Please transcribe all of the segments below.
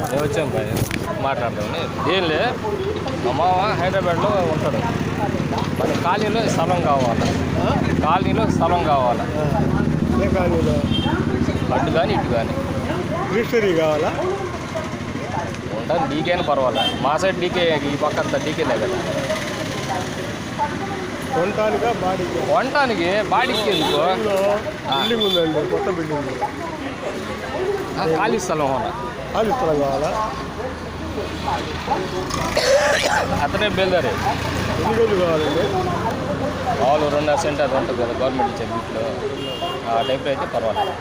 నేను వచ్చాను బాయ్ మాట్లాడదామని దేనిలే మా మామ హైదరాబాద్లో ఉంటాడు. మన కాలనీలో స్థలం కావాలి, కాలనీలో స్థలం కావాలి. ఏ కాలనీలో? అటు కానీ ఇటు కానీ రిజిస్టరీ కావాలా? ఉంటుంది డీకేని పర్వాలేదు. మా సైడ్ డీకే, ఈ పక్క అంతా డీకేలే కదా. కొనటానికా బాడీకి? కొనటానికి, బాడీకి ఎందుకు? బిల్డింగ్ ఉందండి, కొత్త బిల్డింగ్. ఖాళీ స్థలం ఖాళీ స్థలం కావాలా? అతనే బయలుదేరే. ఎన్ని రోజులు కావాలండి? వాళ్ళు 2.5 సెంట్ అది ఉంటుంది కదా గవర్నమెంట్ ఇచ్చే వీటిలో, ఆ టైప్లో అయితే పర్వాలేదు.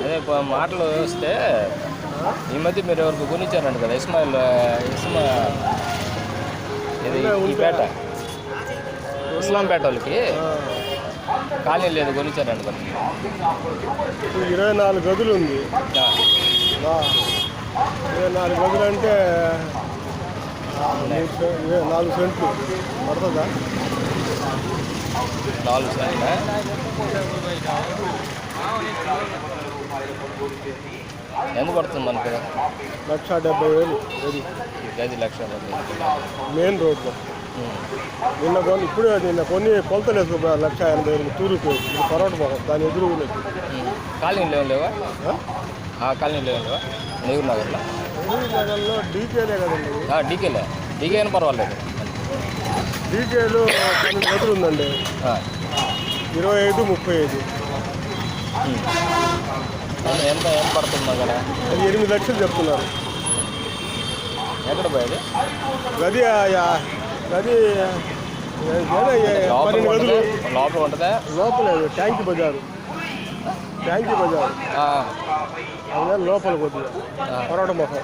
అదే మాటలు వస్తే ఈ మధ్య మీరు ఎవరికి కొనిచ్చారంట కదా ఇది ఈ పేట ఇస్లాంపేట వాళ్ళకి ఖాళీ లేదు, కొనిచ్చారంట కదా. 24 గదులు ఉంది. 24 గదులు అంటే 4 సెంట్లు పడుతుందా? 4 సెంట్ల ఎంత పడుతుంది మనకి? 1,70,000 గది 1,70,000 మెయిన్ రోడ్లో. నిన్న కొన్ని కొలతలు వేసుకో 1,80,000 తూరుకు పరోట పోతాం దాని ఎదురు. కాలనీలో లేవా? కాలనీలో లేవా? నెహ్రూ నగర్లో? నెహ్రూ నగర్లో డీకేలే కదండి. డీకే అని పర్వాలేదు. డీకేలు 12 గదులు ఉందండి. 25-35. ఎంత పడుతుంది అక్కడ? అది 8 లక్షలు చెప్తున్నారు. ఎక్కడ పోయేది? గది 12 గదులు లోపల ఉంటుందా? లోపల ట్యాంకీ బజారు అదే లోపల కొద్దిగా పరోట మొహం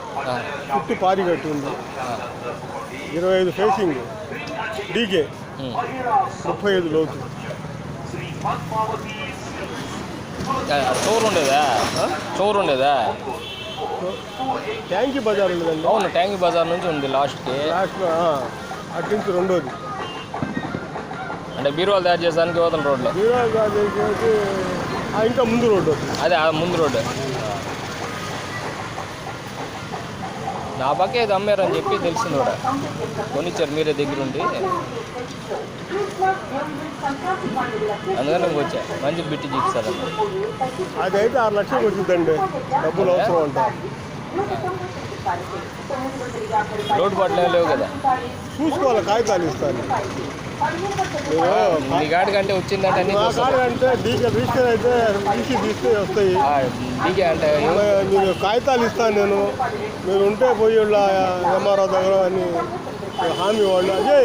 చుట్టూ పారి కట్టి ఉంది. 25 ఫేసింగ్ డీకే, 35 లోతు. చోరు ఉండేదా? ట్యాంకీ బజార్ ఉండదండి. అవును, ట్యాంకీ బజార్ నుంచి ఉంది లాస్ట్లో అటు నుంచి రెండోది. అంటే బీరువాలు తయారు చేసానికి యువతల రోడ్లో. బీరువాలు తయారు చేసేసి ఇంకా ముందు రోడ్డు. అదే ముందు రోడ్డు. నా పక్క ఏదో అమ్మారని చెప్పి తెలిసింది కూడా, కొనిచ్చారు మీరే దగ్గరుండి. అందుకని ఇంక వచ్చా, మంచి బిట్టి చూపిస్తారు. అదైతే 6 లక్షలకు వచ్చిందండి. డబ్బులు అవసరం అంట. లోటు పట్లే లేవు కదా, చూసుకోవాలి. కాగితాలు ఇస్తాను. మీ గాడి కంటే వచ్చిందంటే మా కాడ అంటే డీకే రిజిస్టర్ అయితే ఈసీ తీస్తే వస్తాయి. డీకే అంటే మీరు కాగితాలు ఇస్తాను నేను, మీరు ఉంటే పోయి ఎంఆర్ఓ దగ్గర అని హామీ వాళ్ళు. అదే